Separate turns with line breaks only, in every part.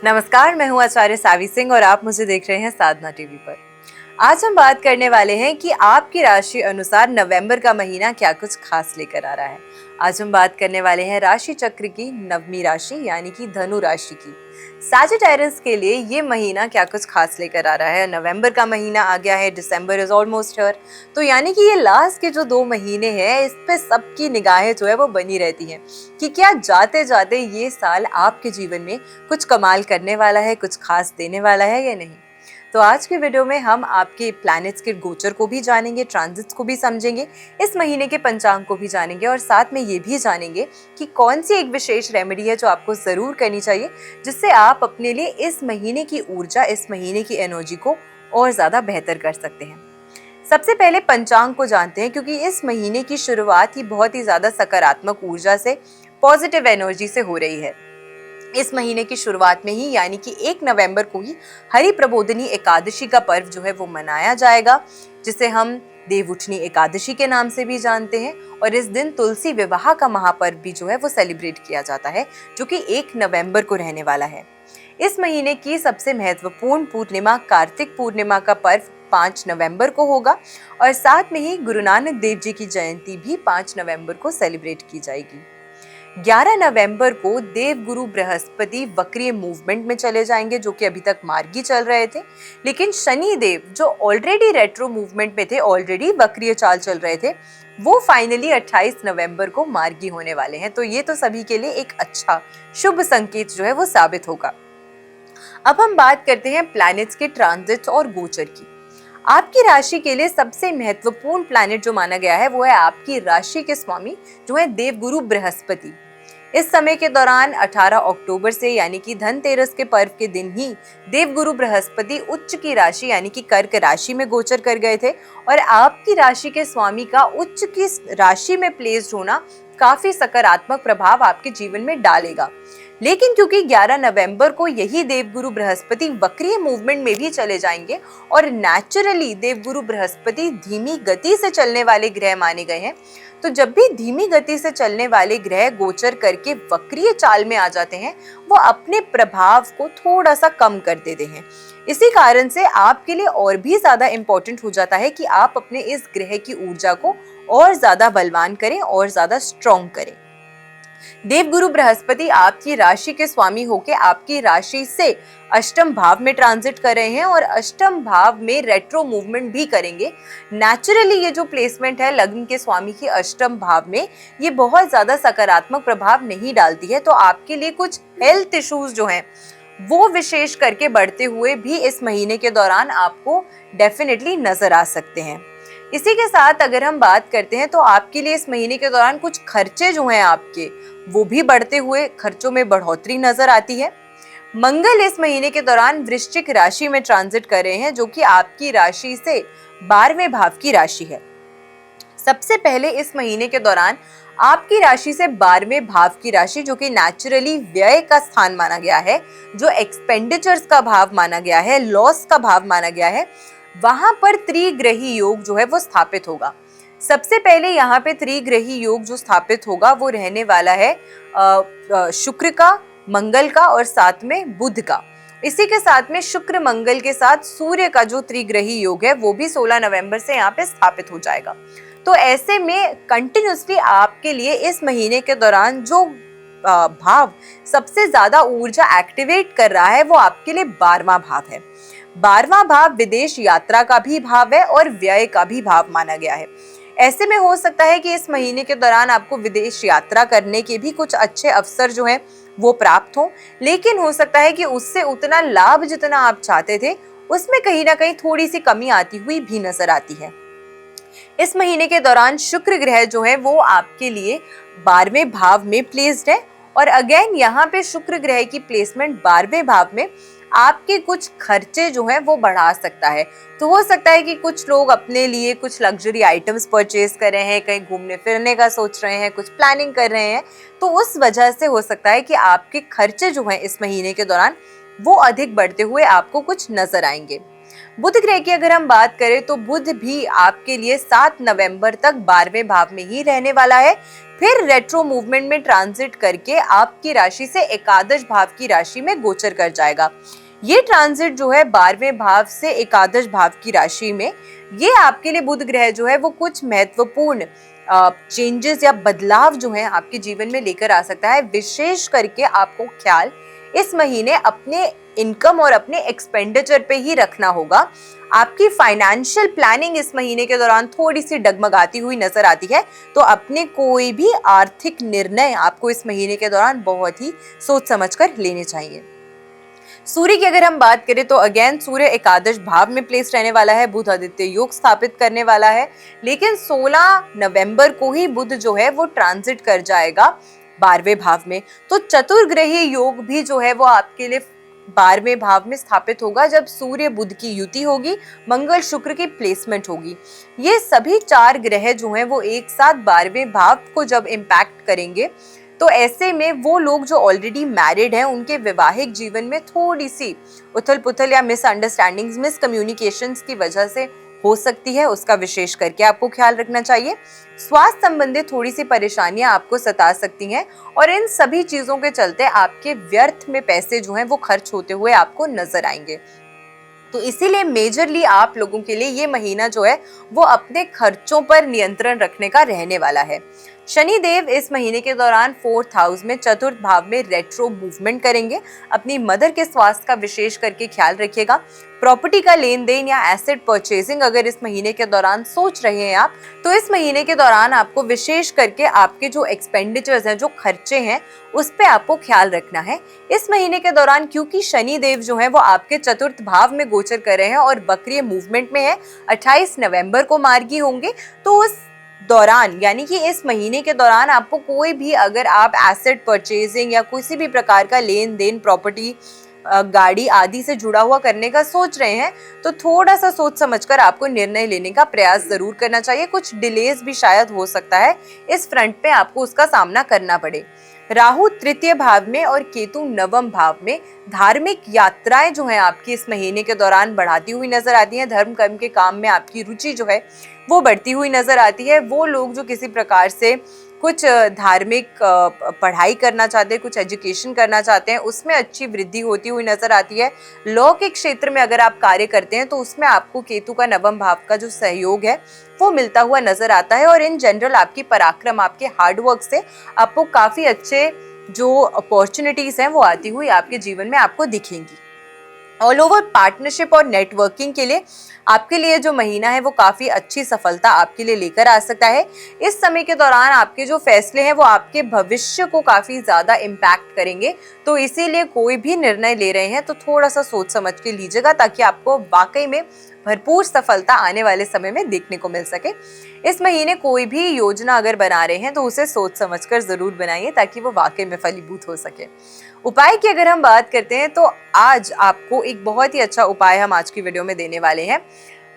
नमस्कार, मैं हूँ आचार्य सावी सिंह और आप मुझे देख रहे हैं साधना टीवी पर। आज हम बात करने वाले हैं कि आपकी राशि अनुसार नवंबर का महीना क्या कुछ खास लेकर आ रहा है। आज हम बात करने वाले हैं राशि चक्र की नवमी राशि यानी कि धनु राशि की। सैजिटेरियस के लिए ये महीना क्या कुछ खास लेकर आ रहा है। नवंबर का महीना आ गया है, दिसंबर इज ऑलमोस्ट हियर, तो यानी कि ये लास्ट के जो 2 महीने हैं इस पे सबकी निगाहें जो है वो बनी रहती हैं कि क्या जाते जाते ये साल आपके जीवन में कुछ कमाल करने वाला है, कुछ खास देने वाला है या नहीं। तो आज की वीडियो में हम आपके प्लैनेट्स के गोचर को भी जानेंगे, ट्रांजिट्स को भी समझेंगे, इस महीने के पंचांग को भी जानेंगे और साथ में ये भी जानेंगे कि कौन सी एक विशेष रेमेडी है जो आपको जरूर करनी चाहिए जिससे आप अपने लिए इस महीने की ऊर्जा, इस महीने की एनर्जी को और ज्यादा बेहतर कर सकते हैं। सबसे पहले पंचांग को जानते हैं क्योंकि इस महीने की शुरुआत ही बहुत ही ज्यादा सकारात्मक ऊर्जा से, पॉजिटिव एनर्जी से हो रही है। इस महीने की शुरुआत में ही यानी कि 1 नवंबर को ही हरि प्रबोधिनी एकादशी का पर्व जो है वो मनाया जाएगा, जिसे हम देवउठनी एकादशी के नाम से भी जानते हैं। और इस दिन तुलसी विवाह का महापर्व भी जो है वो सेलिब्रेट किया जाता है, जो कि 1 नवंबर को रहने वाला है। इस महीने की सबसे महत्वपूर्ण पूर्णिमा कार्तिक पूर्णिमा का पर्व 5 नवंबर को होगा और साथ में ही गुरु नानक देव जी की जयंती भी 5 नवंबर को सेलिब्रेट की जाएगी। 11 नवंबर को देव गुरु बृहस्पति वक्रीय मूवमेंट में चले जाएंगे, जो कि अभी तक मार्गी चल रहे थे, लेकिन शनि देव जो ऑलरेडी रेट्रो मूवमेंट में थे, ऑलरेडी वक्रीय चाल चल रहे थे, वो फाइनली 28 नवंबर को मार्गी होने वाले हैं। तो ये तो सभी के लिए एक अच्छा शुभ संकेत जो है वो साबित होगा। अब हम बात करते हैं प्लैनेट्स के ट्रांजिट्स और गोचर की। आपकी राशि के लिए सबसे महत्वपूर्ण प्लैनेट जो माना गया है वो है आपकी राशि के स्वामी जो है देवगुरु बृहस्पति। इस समय के दौरान 18 अक्टूबर से यानी कि धनतेरस के पर्व के दिन ही देवगुरु बृहस्पति उच्च की राशि यानी कि कर्क राशि में गोचर कर गए थे और आपकी राशि के स्वामी का उच्च की राशि में प्लेस्ड होना काफी सकारात्मक प्रभाव आपके जीवन में डालेगा। लेकिन क्योंकि 11 नवंबर को यही देवगुरु बृहस्पति वक्रीय मूवमेंट में भी चले जाएंगे और नेचुरली देवगुरु बृहस्पति धीमी गति से चलने वाले ग्रह माने गए हैं, तो जब भी धीमी गति से चलने वाले ग्रह गोचर करके वक्रीय चाल में आ जाते हैं वो अपने प्रभाव को थोड़ा सा कम कर देते हैं। इसी कारण से आपके लिए और भी ज्यादा इम्पोर्टेंट हो जाता है कि आप अपने इस ग्रह की ऊर्जा को और ज्यादा बलवान करें और ज्यादा स्ट्रॉन्ग करें। देवगुरु बृहस्पति आपकी राशि के स्वामी होके आपकी राशि से अष्टम भाव में ट्रांजिट कर रहे हैं और अष्टम भाव में रेट्रो मूवमेंट भी करेंगे। नेचुरली ये जो प्लेसमेंट है लग्न के स्वामी की अष्टम भाव में, ये बहुत ज्यादा सकारात्मक प्रभाव नहीं डालती है, तो आपके लिए कुछ हेल्थ इश्यूज जो हैं वो विशेष करके बढ़ते हुए भी इस महीने के दौरान आपको डेफिनेटली नजर आ सकते हैं। इसी के साथ अगर हम बात करते हैं तो आपके लिए इस महीने के दौरान कुछ खर्चे जो हैं आपके वो भी बढ़ते हुए, खर्चों में बढ़ोतरी नजर आती है। मंगल इस महीने के दौरान वृश्चिक राशि में ट्रांजिट कर रहे हैं, जो कि आपकी राशि से 12वें भाव की राशि है। सबसे पहले इस महीने के दौरान आपकी राशि से 12वें भाव की राशि, जो कि नेचुरली व्यय का स्थान माना गया है, जो एक्सपेंडिचर्स का भाव माना गया है, लॉस का भाव माना गया है, वहां पर त्रिग्रही योग जो है वो स्थापित होगा। सबसे पहले यहाँ पे त्रिग्रही योग जो स्थापित होगा वो रहने वाला है शुक्र का, मंगल का और साथ में बुध का। इसी के साथ में शुक्र मंगल के साथ सूर्य का जो त्रिग्रही योग है वो भी 16 नवंबर से यहाँ पे स्थापित हो जाएगा। तो ऐसे में कंटिन्यूसली आपके लिए इस महीने के दौरान जो भाव सबसे ज्यादा ऊर्जा एक्टिवेट कर रहा है वो आपके लिए 12वां भाव है। 12वां भाव विदेश यात्रा का भी भाव है और व्यय का भी भाव माना गया है। ऐसे में हो सकता है कि इस महीने के दौरान आपको विदेश यात्रा करने के भी कुछ अच्छे अवसर जो हैं वो प्राप्त हो, लेकिन हो सकता है कि उससे उतना लाभ जितना आप चाहते थे उसमें कहीं ना कहीं थोड़ी सी कमी आती हुई भी नजर आती है। इस महीने के दौरान शुक्र ग्रह जो है वो आपके लिए 12वें भाव में प्लेस्ड है और अगेन यहाँ पे शुक्र ग्रह की प्लेसमेंट 12वें भाव में आपके कुछ खर्चे जो हैं वो बढ़ा सकता है। तो हो सकता है कि कुछ लोग अपने लिए कुछ लग्जरी आइटम्स परचेज कर रहे हैं, कहीं घूमने फिरने का सोच रहे हैं, कुछ प्लानिंग कर रहे हैं, तो उस वजह से हो सकता है कि आपके खर्चे जो हैं इस महीने के दौरान वो अधिक बढ़ते हुए आपको कुछ नजर आएंगे। बुध ग्रह की अगर हम बात करें तो बुध भी आपके लिए 7 नवंबर तक 12वें भाव में ही रहने वाला है। फिर रेट्रो मूवमेंट में ट्रांजिट करके आपकी राशि से एकादश भाव की राशि में गोचर कर जाएगा। ये ट्रांजिट जो है 12वें भाव से एकादश भाव की राशि में, ये आपके लिए बुध ग्रह जो है वो कुछ महत्वपूर्ण चेंजेस या बदलाव जो है आपके जीवन में लेकर आ सकता है। विशेष करके आपको ख्याल इस महीने अपने इनकम और अपने एक्सपेंडिचर पे ही रखना होगा। आपकी फाइनेंशियल प्लानिंग इस महीने के दौरान थोड़ी सी डगमगाती हुई नजर आती है, तो अपने कोई भी आर्थिक निर्णय आपको इस महीने के दौरान बहुत ही सोच समझकर लेने चाहिए। सूर्य की अगर हम बात करें तो अगेन सूर्य एकादश भाव में प्लेस रहने वाला है, बुध आदित्य योग स्थापित करने वाला है। लेकिन 16 नवंबर को ही बुध जो है वो ट्रांजिट कर जाएगा 12वें भाव में। तो चतुर्ग्रही योग भी जो है वो आपके लिए 12वें भाव में स्थापित होगा जब सूर्य बुध की युति होगी, मंगल शुक्र की प्लेसमेंट होगी। ये सभी 4 ग्रह जो हैं वो एक साथ 12वें भाव को जब इम्पैक्ट करेंगे, तो ऐसे में वो लोग जो ऑलरेडी मैरिड हैं उनके वैवाहिक जीवन में थोड़ी सी उथल पुथल या मिसअंडरस्टैंडिंग्स, मिसकम्युनिकेशंस की वजह से हो सकती है। उसका विशेष करके आपको ख्याल रखना चाहिए। स्वास्थ्य संबंधित थोड़ी सी परेशानियां आपको सता सकती हैं और इन सभी चीजों के चलते आपके व्यर्थ में पैसे जो हैं वो खर्च होते हुए आपको नजर आएंगे। तो इसीलिए मेजरली आप लोगों के लिए ये महीना जो है वो अपने खर्चों पर नियंत्रण रखने का रहने वाला है। शनि देव इस महीने के दौरान 4th हाउस में चतुर्थ भाव में रेट्रो मूवमेंट करेंगे। अपनी मदर के स्वास्थ्य का विशेष करके ख्याल रखिएगा। प्रॉपर्टी का लेन देन या एसेट परचेजिंग अगर इस महीने के दौरान सोच रहे हैं आप, तो इस महीने के दौरान आपको विशेष करके आपके जो एक्सपेंडिचर्स हैं, जो खर्चे हैं, उस पे आपको ख्याल रखना है। इस महीने के दौरान क्योंकि शनि देव जो है वो आपके चतुर्थ भाव में गोचर कर रहे हैं और वक्रीय मूवमेंट में है, 28 नवंबर को मार्गी होंगे, तो उस दौरान यानी कि इस महीने के दौरान आपको कोई भी अगर आप एसेट परचेजिंग या किसी भी प्रकार का लेन देन, प्रॉपर्टी, गाड़ी आदि से जुड़ा हुआ करने का सोच रहे हैं, तो थोड़ा सा सोच समझकर आपको निर्णय लेने का प्रयास जरूर करना चाहिए। कुछ डिलेज भी शायद हो सकता है, इस फ्रंट पे आपको उसका सामना करना पड़े। राहु तृतीय भाव में और केतु नवम भाव में धार्मिक यात्राएं जो हैं आपकी इस महीने के दौरान बढ़ाती हुई नजर आती हैं। धर्म कर्म के काम में आपकी रुचि जो है वो बढ़ती हुई नजर आती है। वो लोग जो किसी प्रकार से कुछ धार्मिक पढ़ाई करना चाहते हैं, कुछ एजुकेशन करना चाहते हैं, उसमें अच्छी वृद्धि होती हुई नजर आती है। लॉ के क्षेत्र में अगर आप कार्य करते हैं तो उसमें आपको केतु का नवम भाव का जो सहयोग है वो मिलता हुआ नजर आता है। और इन जनरल आपकी पराक्रम, आपके हार्डवर्क से आपको काफी अच्छे जो अपॉर्चुनिटीज हैं वो आती हुई आपके जीवन में आपको दिखेंगी। ऑल ओवर पार्टनरशिप और नेटवर्किंग के लिए आपके लिए जो महीना है वो काफी अच्छी सफलता आपके लिए लेकर आ सकता है। इस समय के दौरान आपके जो फैसले हैं वो आपके भविष्य को काफी ज्यादा इम्पैक्ट करेंगे, तो इसीलिए कोई भी निर्णय ले रहे हैं तो थोड़ा सा सोच समझ के लीजिएगा, ताकि आपको वाकई में भरपूर सफलता आने वाले समय में देखने को मिल सके। इस महीने कोई भी योजना अगर बना रहे हैं तो उसे सोच समझकर जरूर बनाइए, ताकि वो वाकई में फलीभूत हो सके। उपाय की अगर हम बात करते हैं तो आज आपको एक बहुत ही अच्छा उपाय हम आज की वीडियो में देने वाले हैं।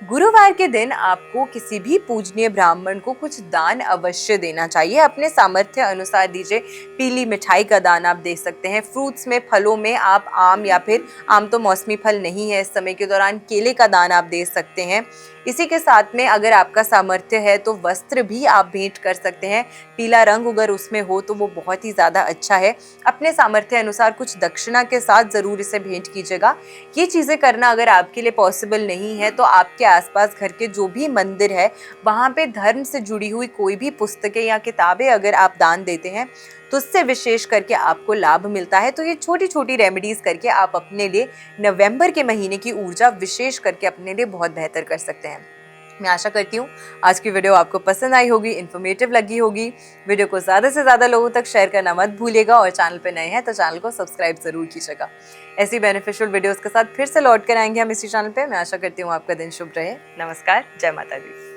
गुरुवार के दिन आपको किसी भी पूजनीय ब्राह्मण को कुछ दान अवश्य देना चाहिए। अपने सामर्थ्य अनुसार दीजिए। पीली मिठाई का दान आप दे सकते हैं। फ्रूट्स में, फलों में आप आम, या फिर आम तो मौसमी फल नहीं है इस समय के दौरान, केले का दान आप दे सकते हैं। इसी के साथ में अगर आपका सामर्थ्य है तो वस्त्र भी आप भेंट कर सकते हैं। पीला रंग अगर उसमें हो तो वो बहुत ही ज़्यादा अच्छा है। अपने सामर्थ्य अनुसार कुछ दक्षिणा के साथ ज़रूर इसे भेंट कीजिएगा। ये चीज़ें करना अगर आपके लिए पॉसिबल नहीं है तो आपके आसपास घर के जो भी मंदिर है वहाँ पे धर्म से जुड़ी हुई कोई भी पुस्तकें या किताबें अगर आप दान देते हैं तो उससे विशेष करके आपको लाभ मिलता है। तो ये छोटी छोटी रेमेडीज करके आप अपने लिए नवंबर के महीने की ऊर्जा विशेष करके अपने लिए बहुत बेहतर कर सकते हैं। मैं आशा करती हूँ आज की वीडियो आपको पसंद आई होगी, इन्फॉर्मेटिव लगी होगी। वीडियो को ज़्यादा से ज़्यादा लोगों तक शेयर करना मत भूलिएगा और चैनल पे नए हैं तो चैनल को सब्सक्राइब जरूर कीजिएगा। ऐसी बेनिफिशियल वीडियोस के साथ फिर से लौट कर आएंगे हम इसी चैनल पे। मैं आशा करती हूँ आपका दिन शुभ रहे। नमस्कार, जय माता दी।